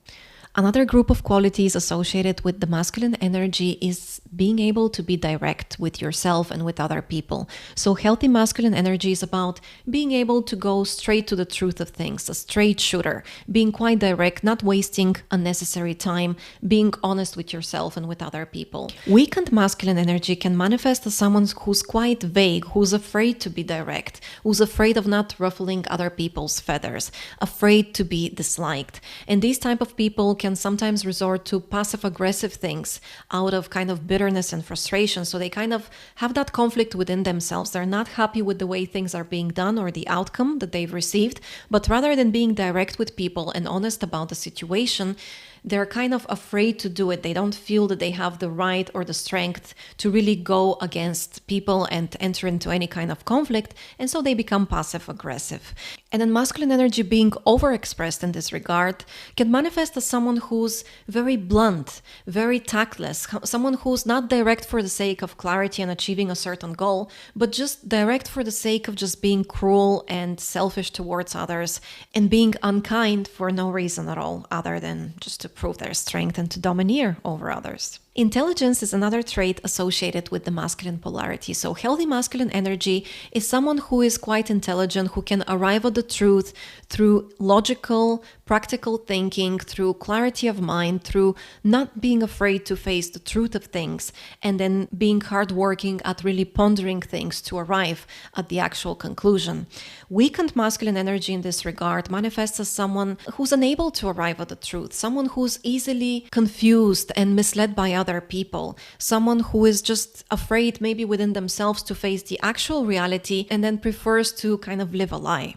Another group of qualities associated with the masculine energy is being able to be direct with yourself and with other people. So healthy masculine energy is about being able to go straight to the truth of things, a straight shooter, being quite direct, not wasting unnecessary time, being honest with yourself and with other people. Weakened masculine energy can manifest as someone who's quite vague, who's afraid to be direct, who's afraid of not ruffling other people's feathers, afraid to be disliked. And these type of people can sometimes resort to passive-aggressive things out of kind of bitterness and frustration. So they kind of have that conflict within themselves. They're not happy with the way things are being done or the outcome that they've received. But rather than being direct with people and honest about the situation, they're kind of afraid to do it. They don't feel that they have the right or the strength to really go against people and enter into any kind of conflict. And so they become passive-aggressive. And then masculine energy being overexpressed in this regard can manifest as someone who's very blunt, very tactless, someone who's not direct for the sake of clarity and achieving a certain goal, but just direct for the sake of just being cruel and selfish towards others and being unkind for no reason at all other than just to prove their strength and to domineer over others. Intelligence is another trait associated with the masculine polarity. So healthy masculine energy is someone who is quite intelligent, who can arrive at the truth through logical, practical thinking, through clarity of mind, through not being afraid to face the truth of things, and then being hardworking at really pondering things to arrive at the actual conclusion. Weakened masculine energy in this regard manifests as someone who's unable to arrive at the truth, someone who's easily confused and misled by other people, someone who is just afraid maybe within themselves to face the actual reality and then prefers to kind of live a lie.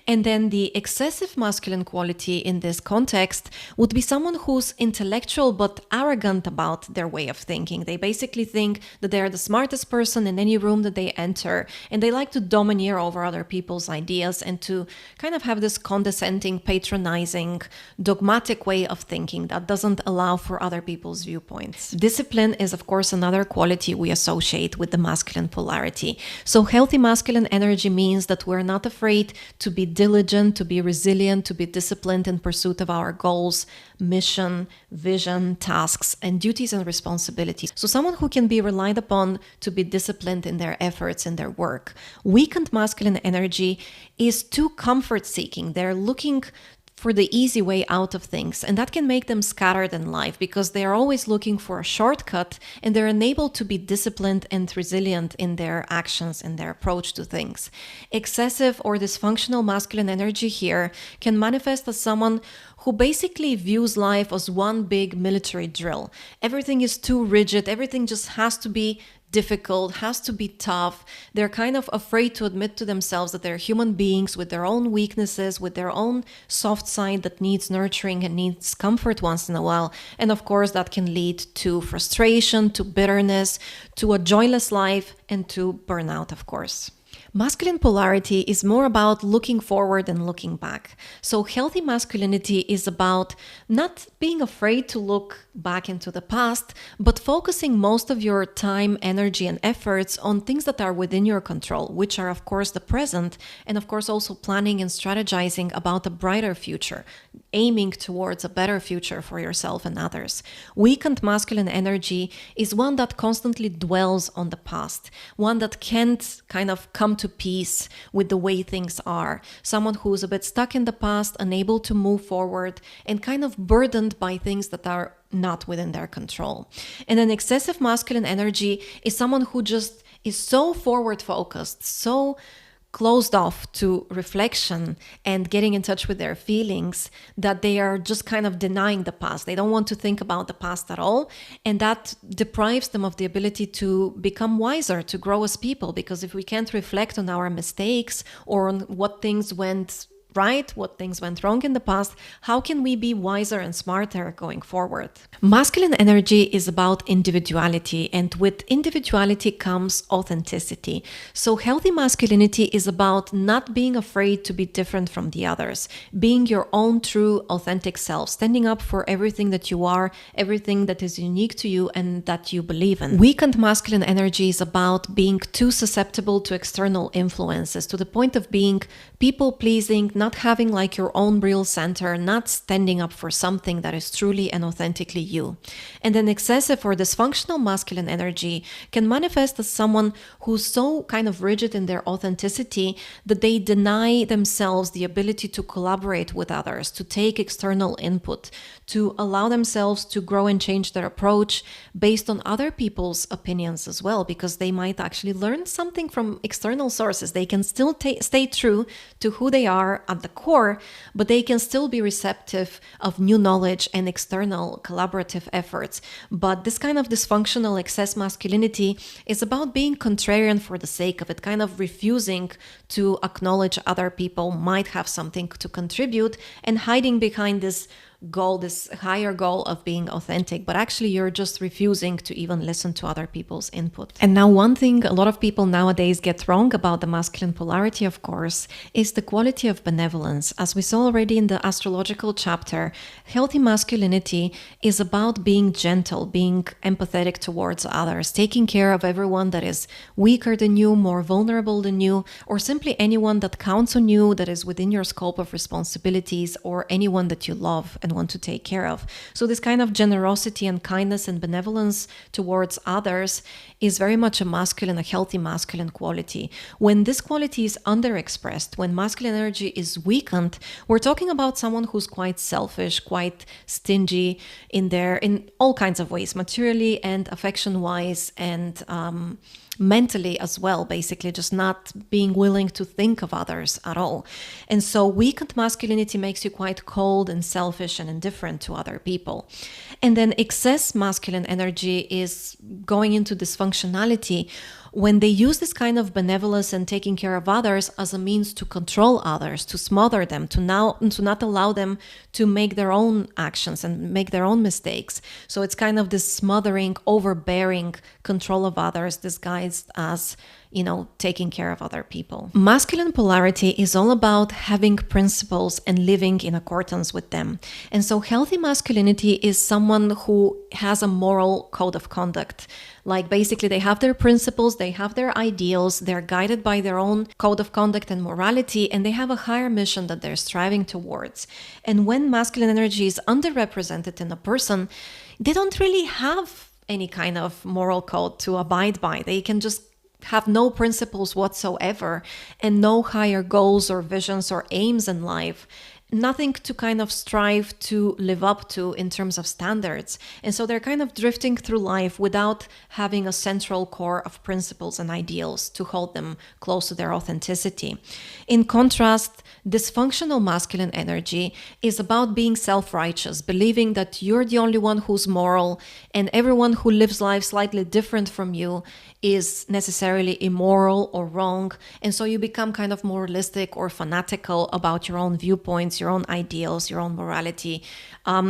And then the excessive masculine quality in this context would be someone who's intellectual but arrogant about their way of thinking. They basically think that they're the smartest person in any room that they enter, and they like to domineer over other people's ideas and to kind of have this condescending, patronizing, dogmatic way of thinking that doesn't allow for other people's viewpoints. Discipline is, of course, another quality we associate with the masculine polarity. So healthy masculine energy means that we're not afraid to be diligent, to be resilient, to be disciplined in pursuit of our goals, mission, vision, tasks, and duties and responsibilities. So someone who can be relied upon to be disciplined in their efforts and their work. Weakened masculine energy is too comfort-seeking. They're looking for the easy way out of things. And that can make them scattered in life because they are always looking for a shortcut and they're unable to be disciplined and resilient in their actions and their approach to things. Excessive or dysfunctional masculine energy here can manifest as someone who basically views life as one big military drill. Everything is too rigid, everything just has to be difficult, has to be tough. They're kind of afraid to admit to themselves that they're human beings with their own weaknesses, with their own soft side that needs nurturing and needs comfort once in a while. And of course, that can lead to frustration, to bitterness, to a joyless life, and to burnout, of course. Masculine polarity is more about looking forward and looking back. So healthy masculinity is about not being afraid to look back into the past, but focusing most of your time, energy, and efforts on things that are within your control, which are, of course, the present, and of course, also planning and strategizing about a brighter future, aiming towards a better future for yourself and others. Weakened masculine energy is one that constantly dwells on the past, one that can't kind of come to peace with the way things are, someone who's a bit stuck in the past, unable to move forward, and kind of burdened by things that are not within their control. And then excessive masculine energy is someone who just is so forward focused, so closed off to reflection and getting in touch with their feelings that they are just kind of denying the past. They don't want to think about the past at all. And that deprives them of the ability to become wiser, to grow as people. Because if we can't reflect on our mistakes or on what things went right, what things went wrong in the past, how can we be wiser and smarter going forward? Masculine energy is about individuality, and with individuality comes authenticity. So healthy masculinity is about not being afraid to be different from the others, being your own true authentic self, standing up for everything that you are, everything that is unique to you and that you believe in. Weakened masculine energy is about being too susceptible to external influences, to the point of being people-pleasing, not having like your own real center, not standing up for something that is truly and authentically you. And then excessive or dysfunctional masculine energy can manifest as someone who's so kind of rigid in their authenticity that they deny themselves the ability to collaborate with others, to take external input, to allow themselves to grow and change their approach based on other people's opinions as well, because they might actually learn something from external sources. They can still stay true to who they are at the core, but they can still be receptive of new knowledge and external collaborative efforts. But this kind of dysfunctional excess masculinity is about being contrarian for the sake of it, kind of refusing to acknowledge other people might have something to contribute and hiding behind this goal, this higher goal of being authentic, but actually you're just refusing to even listen to other people's input. And now one thing a lot of people nowadays get wrong about the masculine polarity, of course, is the quality of benevolence. As we saw already in the astrological chapter, healthy masculinity is about being gentle, being empathetic towards others, taking care of everyone that is weaker than you, more vulnerable than you, or simply anyone that counts on you, that is within your scope of responsibilities, or anyone that you love and want to take care of. So this kind of generosity and kindness and benevolence towards others is very much a healthy masculine quality. When this quality is underexpressed, when masculine energy is weakened, we're talking about someone who's quite selfish, quite stingy in all kinds of ways, materially and affection-wise, and mentally as well, basically just not being willing to think of others at all. And so weakened masculinity makes you quite cold and selfish and indifferent to other people. And then excess masculine energy is going into dysfunctionality when they use this kind of benevolence and taking care of others as a means to control others, to smother them, to not allow them to make their own actions and make their own mistakes. So it's kind of this smothering, overbearing control of others disguised as, taking care of other people. Masculine polarity is all about having principles and living in accordance with them. And so healthy masculinity is someone who has a moral code of conduct. Like basically they have their principles, they have their ideals, they're guided by their own code of conduct and morality, and they have a higher mission that they're striving towards. And when masculine energy is underrepresented in a person, they don't really have any kind of moral code to abide by. They can just have no principles whatsoever and no higher goals or visions or aims in life. Nothing to kind of strive to live up to in terms of standards. And so they're kind of drifting through life without having a central core of principles and ideals to hold them close to their authenticity. In contrast, dysfunctional masculine energy is about being self-righteous, believing that you're the only one who's moral and everyone who lives life slightly different from you is necessarily immoral or wrong. And so you become kind of moralistic or fanatical about your own viewpoints, your own ideals, your own morality.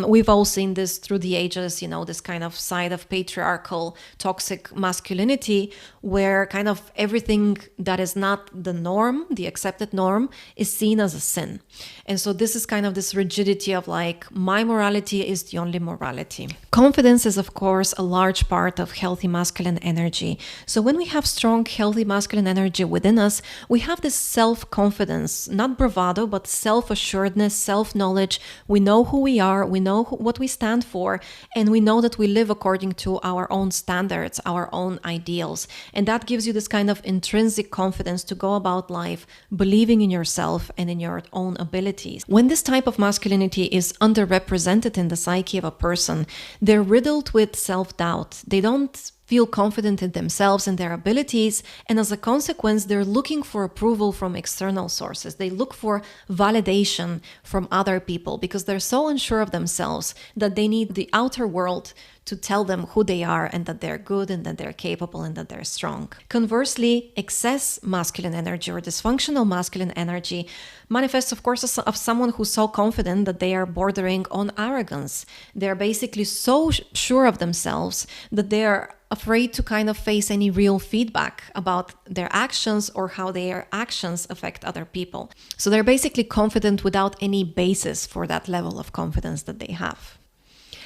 We've all seen this through the ages, this kind of side of patriarchal, toxic masculinity, where kind of everything that is not the norm, the accepted norm, is seen as a sin. And so this is kind of this rigidity of like, my morality is the only morality. Confidence is, of course, a large part of healthy masculine energy. So when we have strong, healthy masculine energy within us, we have this self-confidence, not bravado, but self-assuredness self-awareness, self-knowledge. We know who we are, we know what we stand for, and we know that we live according to our own standards, our own ideals. And that gives you this kind of intrinsic confidence to go about life believing in yourself and in your own abilities. When this type of masculinity is underrepresented in the psyche of a person, they're riddled with self-doubt. They don't feel confident in themselves and their abilities, and as a consequence, they're looking for approval from external sources. They look for validation from other people because they're so unsure of themselves that they need the outer world to tell them who they are and that they're good and that they're capable and that they're strong. Conversely, excess masculine energy or dysfunctional masculine energy manifests, of course, as of someone who's so confident that they are bordering on arrogance. They're basically so sure of themselves that they're afraid to kind of face any real feedback about their actions or how their actions affect other people. So they're basically confident without any basis for that level of confidence that they have.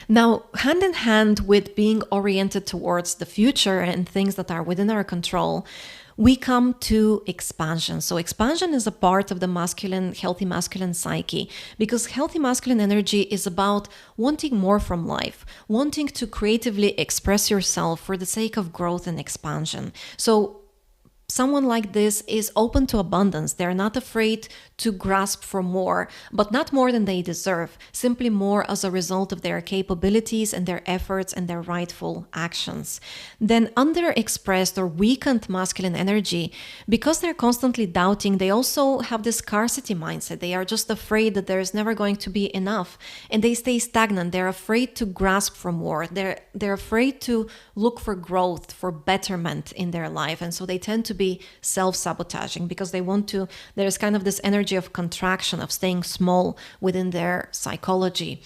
Now, hand in hand with being oriented towards the future and things that are within our control, we come to expansion. So expansion is a part of the masculine, healthy masculine psyche, because healthy masculine energy is about wanting more from life, wanting to creatively express yourself for the sake of growth and expansion. So someone like this is open to abundance. They're not afraid to grasp for more, but not more than they deserve, simply more as a result of their capabilities and their efforts and their rightful actions. Then underexpressed or weakened masculine energy, because they're constantly doubting, they also have this scarcity mindset. They are just afraid that there's never going to be enough, and they stay stagnant. They're afraid to grasp for more. They're afraid to look for growth, for betterment in their life, and so they tend to be self-sabotaging because they want to, there's kind of this energy of contraction, of staying small within their psychology.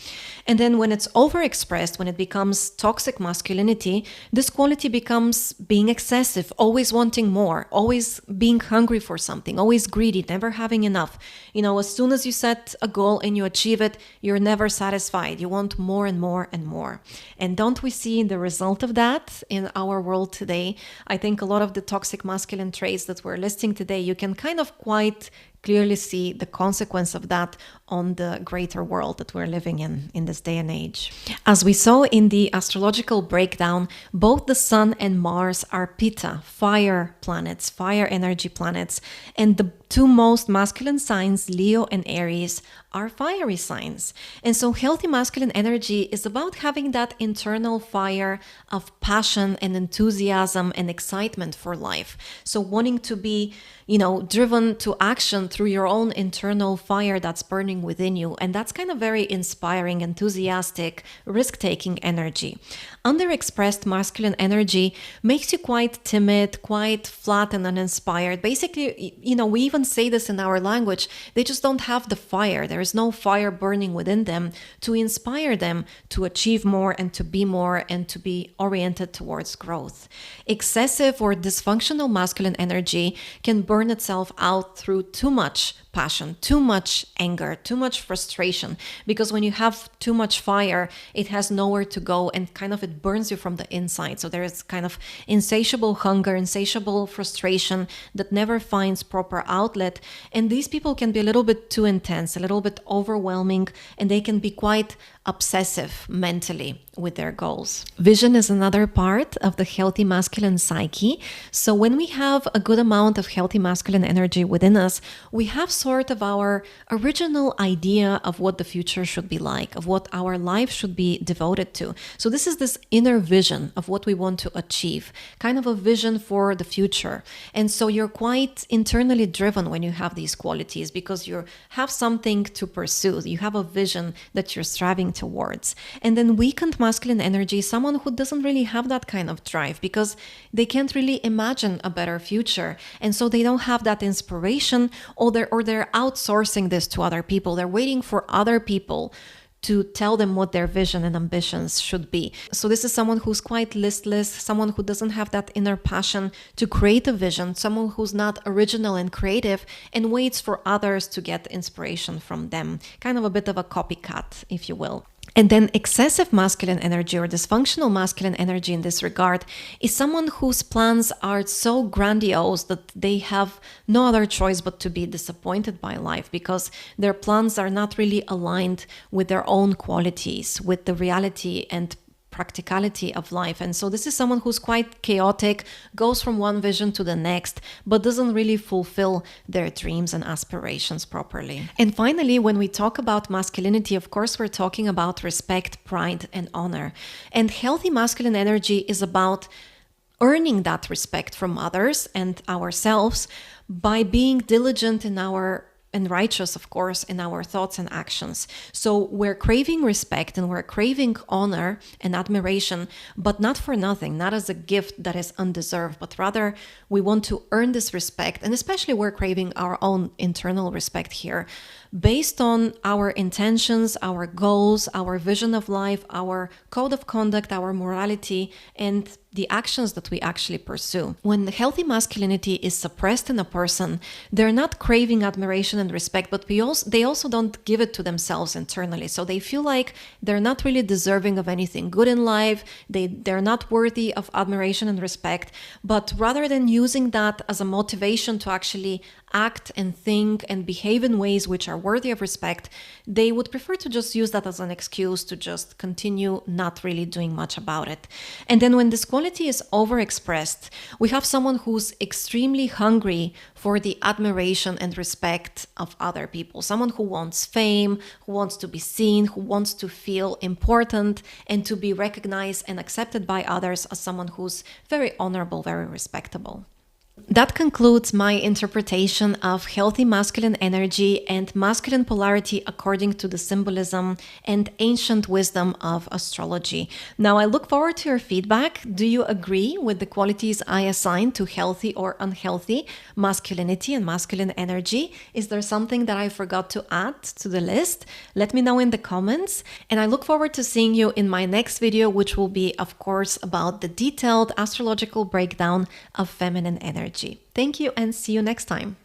And then when it's overexpressed, when it becomes toxic masculinity, this quality becomes being excessive, always wanting more, always being hungry for something, always greedy, never having enough. You know, as soon as you set a goal and you achieve it, you're never satisfied. You want more and more and more. And don't we see the result of that in our world today? I think a lot of the toxic masculine traits that we're listing today, you can kind of quite clearly see the consequence of that on the greater world that we're living in this day and age. As we saw in the astrological breakdown, both the Sun and Mars are Pitta, fire planets, fire energy planets, and the two most masculine signs, Leo and Aries, are fiery signs. And so healthy masculine energy is about having that internal fire of passion and enthusiasm and excitement for life. So wanting to be, driven to action through your own internal fire that's burning within you. And that's kind of very inspiring, enthusiastic, risk-taking energy. Underexpressed masculine energy makes you quite timid, quite flat and uninspired. Basically, we even say this in our language, they just don't have the fire. There is no fire burning within them to inspire them to achieve more and to be more and to be oriented towards growth. Excessive or dysfunctional masculine energy can burn itself out through too much passion, too much anger, too much frustration, because when you have too much fire, it has nowhere to go and kind of it burns you from the inside. So there is kind of insatiable hunger, insatiable frustration that never finds proper outlet. And these people can be a little bit too intense, a little bit overwhelming, and they can be quite obsessive mentally with their goals. Vision is another part of the healthy masculine psyche. So when we have a good amount of healthy masculine energy within us, we have sort of our original idea of what the future should be like, of what our life should be devoted to. So this is this inner vision of what we want to achieve, kind of a vision for the future. And so you're quite internally driven when you have these qualities because you have something to pursue. You have a vision that you're striving towards. And then weakened masculine energy, someone who doesn't really have that kind of drive because they can't really imagine a better future. And so they don't have that inspiration, or they're outsourcing this to other people. They're waiting for other people to tell them what their vision and ambitions should be. So this is someone who's quite listless, someone who doesn't have that inner passion to create a vision, someone who's not original and creative and waits for others to get inspiration from them. Kind of a bit of a copycat, if you will. And then excessive masculine energy or dysfunctional masculine energy in this regard is someone whose plans are so grandiose that they have no other choice but to be disappointed by life because their plans are not really aligned with their own qualities, with the reality and practicality of life. And so this is someone who's quite chaotic, goes from one vision to the next, but doesn't really fulfill their dreams and aspirations properly. And finally, when we talk about masculinity, of course, we're talking about respect, pride, and honor. And healthy masculine energy is about earning that respect from others and ourselves by being diligent and righteous, of course, in our thoughts and actions. So we're craving respect and we're craving honor and admiration, but not for nothing, not as a gift that is undeserved, but rather we want to earn this respect. And especially we're craving our own internal respect here based on our intentions, our goals, our vision of life, our code of conduct, our morality, and the actions that we actually pursue. When the healthy masculinity is suppressed in a person, they're not craving admiration and respect, but they also don't give it to themselves internally. So they feel like they're not really deserving of anything good in life. They're not worthy of admiration and respect, but rather than using that as a motivation to actually act and think and behave in ways which are worthy of respect, they would prefer to just use that as an excuse to just continue not really doing much about it. And then when this quality is overexpressed, we have someone who's extremely hungry for the admiration and respect of other people, someone who wants fame, who wants to be seen, who wants to feel important and to be recognized and accepted by others as someone who's very honorable, very respectable. That concludes my interpretation of healthy masculine energy and masculine polarity according to the symbolism and ancient wisdom of astrology. Now, I look forward to your feedback. Do you agree with the qualities I assign to healthy or unhealthy masculinity and masculine energy? Is there something that I forgot to add to the list? Let me know in the comments. And I look forward to seeing you in my next video, which will be, of course, about the detailed astrological breakdown of feminine energy. Thank you and see you next time.